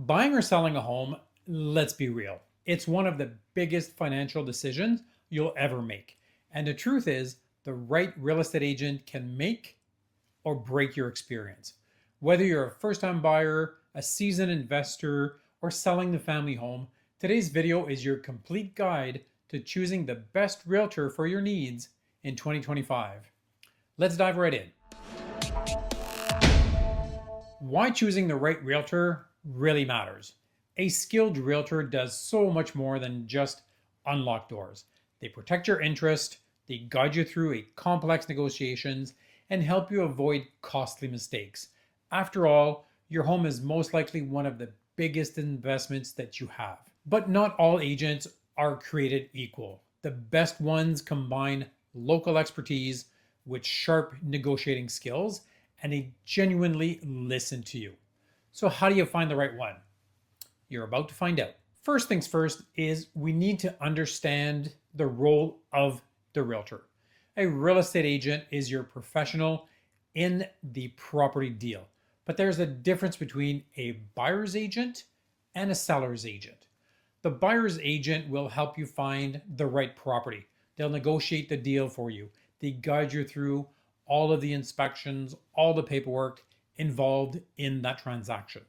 Buying or selling a home, let's be real, it's one of the biggest financial decisions you'll ever make. And the truth is, the right real estate agent can make or break your experience. Whether you're a first time buyer, a seasoned investor, or selling the family home, today's video is your complete guide to choosing the best realtor for your needs in 2025. Let's dive right in. Why choosing the right realtor really matters. A skilled realtor does so much more than just unlock doors. They protect your interest, they guide you through a complex negotiations, and help you avoid costly mistakes. After all, your home is most likely one of the biggest investments that you have. But not all agents are created equal. The best ones combine local expertise with sharp negotiating skills, and they genuinely listen to you. So how do you find the right one? You're about to find out. First things first is we need to understand the role of the realtor. A real estate agent is your professional in the property deal, but there's a difference between a buyer's agent and a seller's agent. The buyer's agent will help you find the right property. They'll negotiate the deal for you. They guide you through all of the inspections, all the paperwork involved in that transaction.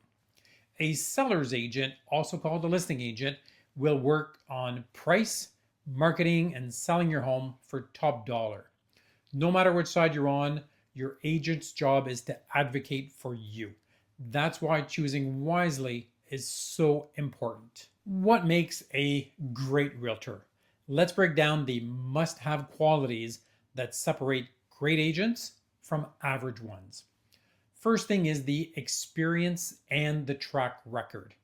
A seller's agent, also called a listing agent, will work on price, marketing, and selling your home for top dollar. No matter which side you're on, your agent's job is to advocate for you. That's why choosing wisely is so important. What makes a great realtor? Let's break down the must-have qualities that separate great agents from average ones. First thing is the experience and the track record.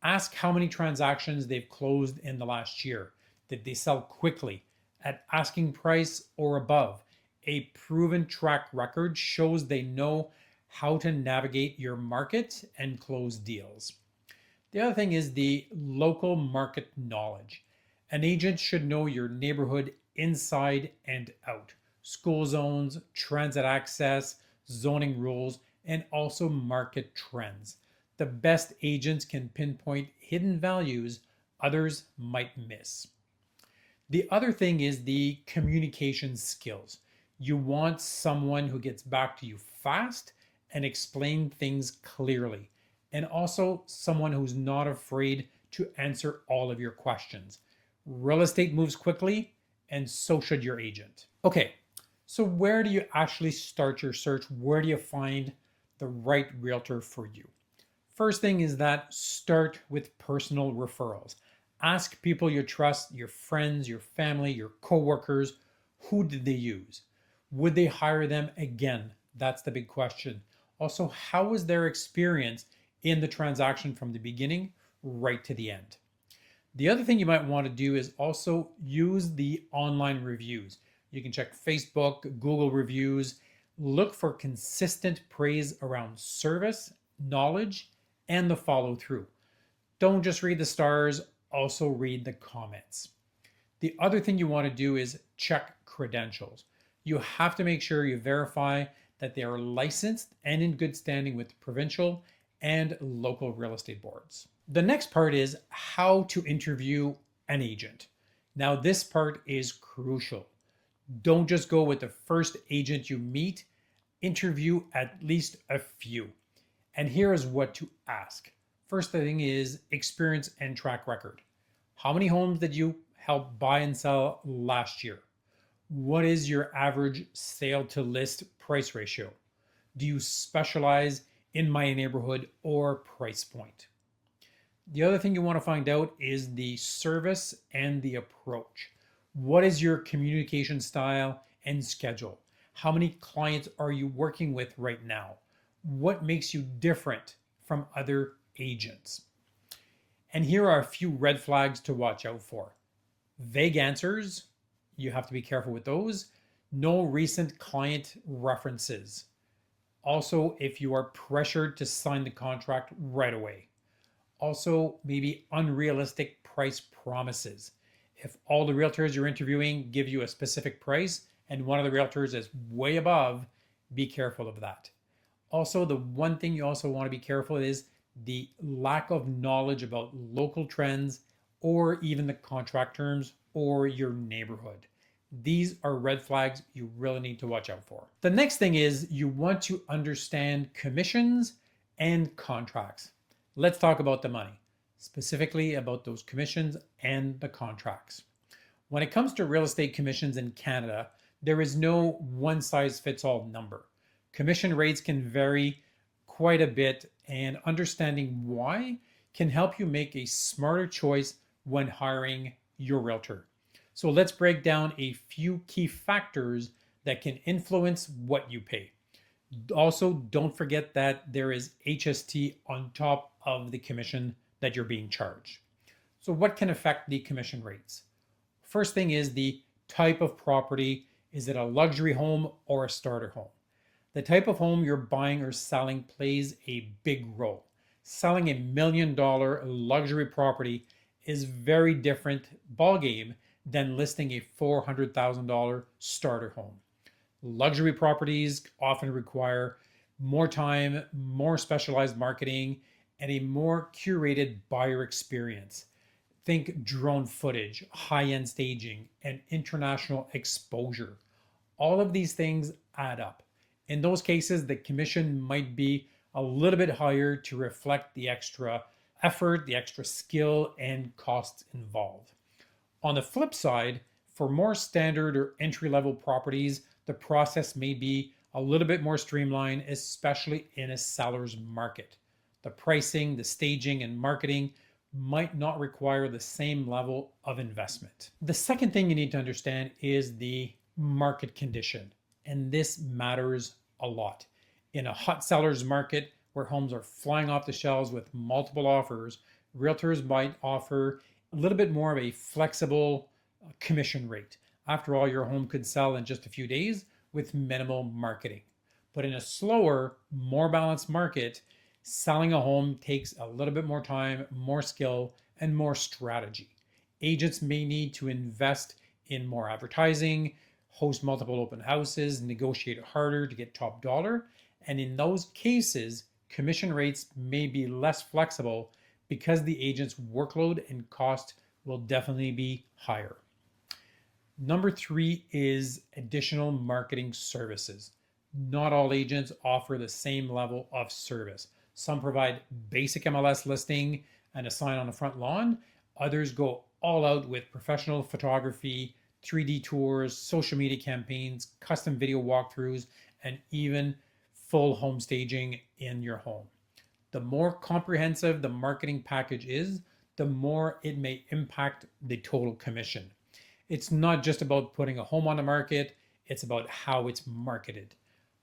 Ask how many transactions they've closed in the last year. Did they sell quickly, at asking price or above? A proven track record shows they know how to navigate your market and close deals. The other thing is the local market knowledge. An agent should know your neighborhood inside and out. School zones, transit access, zoning rules, and also market trends. The best agents can pinpoint hidden values others might miss. The other thing is the communication skills. You want someone who gets back to you fast and explain things clearly, and also someone who's not afraid to answer all of your questions. Real estate moves quickly, and so should your agent. Okay, so where do you actually start your search? Where do you find the right realtor for you? First thing is that start with personal referrals. Ask people you trust, your friends, your family, your coworkers, who did they use? Would they hire them again? That's the big question. Also, how was their experience in the transaction from the beginning right to the end? The other thing you might want to do is also use the online reviews. You can check Facebook, Google reviews, look for consistent praise around service, knowledge, and the follow through. Don't just read the stars, also read the comments. The other thing you want to do is check credentials. You have to make sure you verify that they are licensed and in good standing with provincial and local real estate boards. The next part is how to interview an agent. Now, this part is crucial. Don't just go with the first agent you meet, interview at least a few. And here is what to ask. First thing is experience and track record. How many homes did you help buy and sell last year? What is your average sale to list price ratio? Do you specialize in my neighborhood or price point? The other thing you want to find out is the service and the approach. What is your communication style and schedule? How many clients are you working with right now? What makes you different from other agents? And here are a few red flags to watch out for. Vague answers, you have to be careful with those. No recent client references. Also, if you are pressured to sign the contract right away. Also, maybe unrealistic price promises. If all the realtors you're interviewing give you a specific price and one of the realtors is way above, be careful of that. Also, the one thing you also want to be careful is the lack of knowledge about local trends or even the contract terms or your neighborhood. These are red flags you really need to watch out for. The next thing is you want to understand commissions and contracts. Let's talk about the money, specifically about those commissions and the contracts. When it comes to real estate commissions in Canada, there is no one size fits all number. Commission rates can vary quite a bit, and understanding why can help you make a smarter choice when hiring your realtor. So let's break down a few key factors that can influence what you pay. Also, don't forget that there is HST on top of the commission that you're being charged. So, what can affect the commission rates? First thing is the type of property. Is it a luxury home or a starter home? The type of home you're buying or selling plays a big role. Selling $1 million luxury property is very different ballgame than listing a $400,000 starter home. Luxury properties often require more time, more specialized marketing, and a more curated buyer experience. Think drone footage, high-end staging, and international exposure. All of these things add up. In those cases, the commission might be a little bit higher to reflect the extra effort, the extra skill, and costs involved. On the flip side, for more standard or entry-level properties, the process may be a little bit more streamlined, especially in a seller's market. The pricing, the staging, and marketing might not require the same level of investment. The second thing you need to understand is the market condition, and this matters a lot. In a hot seller's market where homes are flying off the shelves with multiple offers, realtors might offer a little bit more of a flexible commission rate. After all, your home could sell in just a few days with minimal marketing. But in a slower, more balanced market, selling a home takes a little bit more time, more skill, and more strategy. Agents may need to invest in more advertising, host multiple open houses, negotiate harder to get top dollar. And in those cases, commission rates may be less flexible because the agent's workload and cost will definitely be higher. Number 3 is additional marketing services. Not all agents offer the same level of service. Some provide basic MLS listing and a sign on the front lawn. Others go all out with professional photography, 3D tours, social media campaigns, custom video walkthroughs, and even full home staging in your home. The more comprehensive the marketing package is, the more it may impact the total commission. It's not just about putting a home on the market, it's about how it's marketed.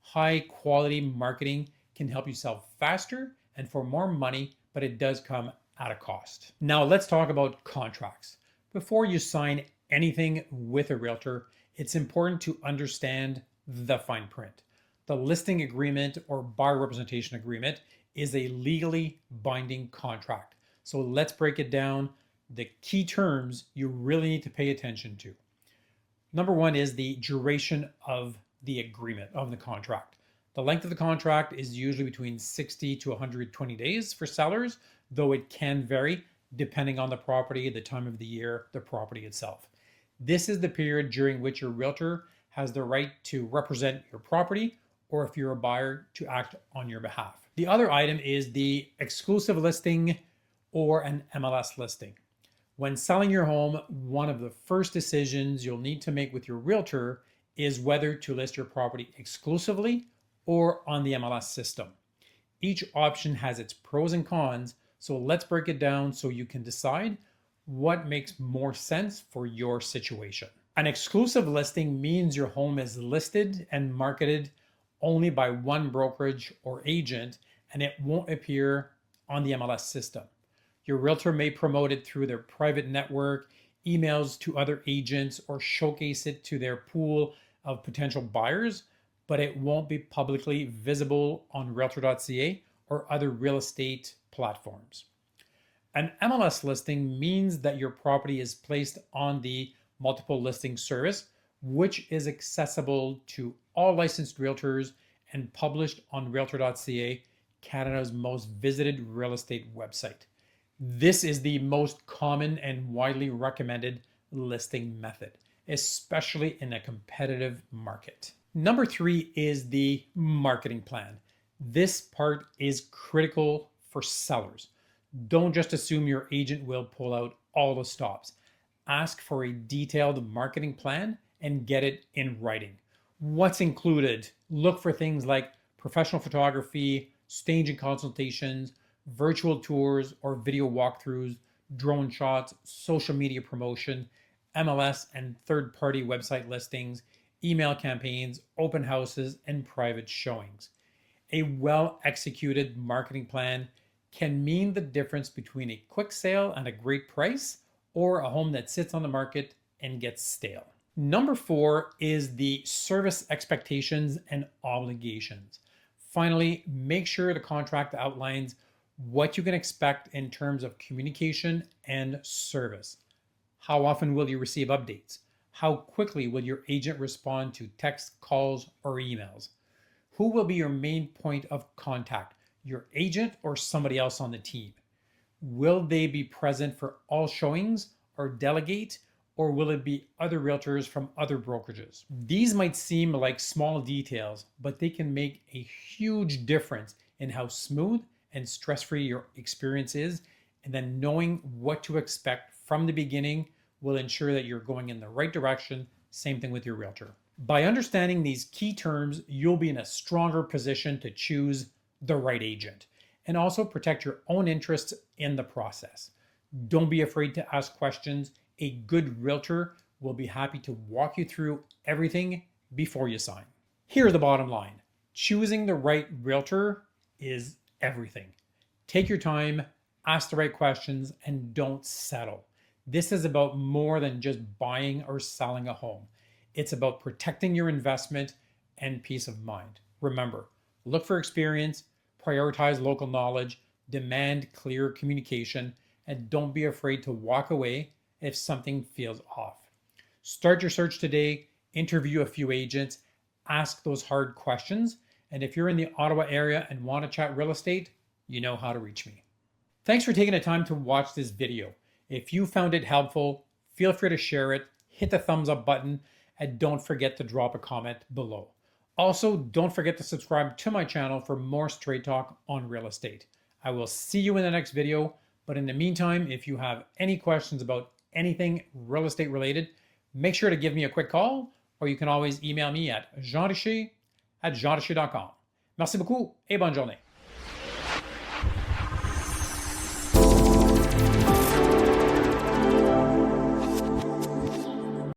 High quality marketing can help you sell faster and for more money, but it does come at a cost. Now let's talk about contracts. Before you sign anything with a realtor, it's important to understand the fine print. The listing agreement or buyer representation agreement is a legally binding contract. So let's break it down. The key terms you really need to pay attention to. Number 1 is the duration of the agreement, of the contract. The length of the contract is usually between 60 to 120 days for sellers, though it can vary depending on the property, the time of the year, the property itself. This is the period during which your realtor has the right to represent your property, or if you're a buyer, to act on your behalf. The other item is the exclusive listing or an MLS listing. When selling your home, one of the first decisions you'll need to make with your realtor is whether to list your property exclusively or on the MLS system. Each option has its pros and cons, so let's break it down so you can decide what makes more sense for your situation. An exclusive listing means your home is listed and marketed only by one brokerage or agent, and it won't appear on the MLS system. Your realtor may promote it through their private network, emails to other agents, or showcase it to their pool of potential buyers, but it won't be publicly visible on Realtor.ca or other real estate platforms. An MLS listing means that your property is placed on the multiple listing service, which is accessible to all licensed realtors and published on Realtor.ca Canada's most visited real estate website. This is the most common and widely recommended listing method, especially in a competitive market. Number 3 is the marketing plan. This part is critical for sellers. Don't just assume your agent will pull out all the stops. Ask for a detailed marketing plan and get it in writing. What's included? Look for things like professional photography, staging consultations, virtual tours or video walkthroughs, drone shots, social media promotion, MLS and third-party website listings, email campaigns, open houses, and private showings. A well-executed marketing plan can mean the difference between a quick sale and a great price or a home that sits on the market and gets stale. Number 4 is the service expectations and obligations. Finally, make sure the contract outlines what you can expect in terms of communication and service. How often will you receive updates? How quickly will your agent respond to texts, calls, or emails? Who will be your main point of contact, your agent or somebody else on the team? Will they be present for all showings or delegate, or will it be other realtors from other brokerages? These might seem like small details, but they can make a huge difference in how smooth and stress-free your experience is, and then knowing what to expect from the beginning will ensure that you're going in the right direction. Same thing with your realtor. By understanding these key terms, you'll be in a stronger position to choose the right agent and also protect your own interests in the process. Don't be afraid to ask questions. A good realtor will be happy to walk you through everything before you sign. Here's the bottom line. Choosing the right realtor is everything. Take your time, ask the right questions, and don't settle. This is about more than just buying or selling a home. It's about protecting your investment and peace of mind. Remember, look for experience, prioritize local knowledge, demand clear communication, and don't be afraid to walk away if something feels off. Start your search today, interview a few agents, ask those hard questions, and if you're in the Ottawa area and want to chat real estate, you know how to reach me. Thanks for taking the time to watch this video. If you found it helpful, feel free to share it, hit the thumbs up button, and don't forget to drop a comment below. Also, don't forget to subscribe to my channel for more straight talk on real estate. I will see you in the next video, but in the meantime, if you have any questions about anything real estate related, make sure to give me a quick call, or you can always email me at jeanricher@jeanricher.com. Merci beaucoup et bonne journée.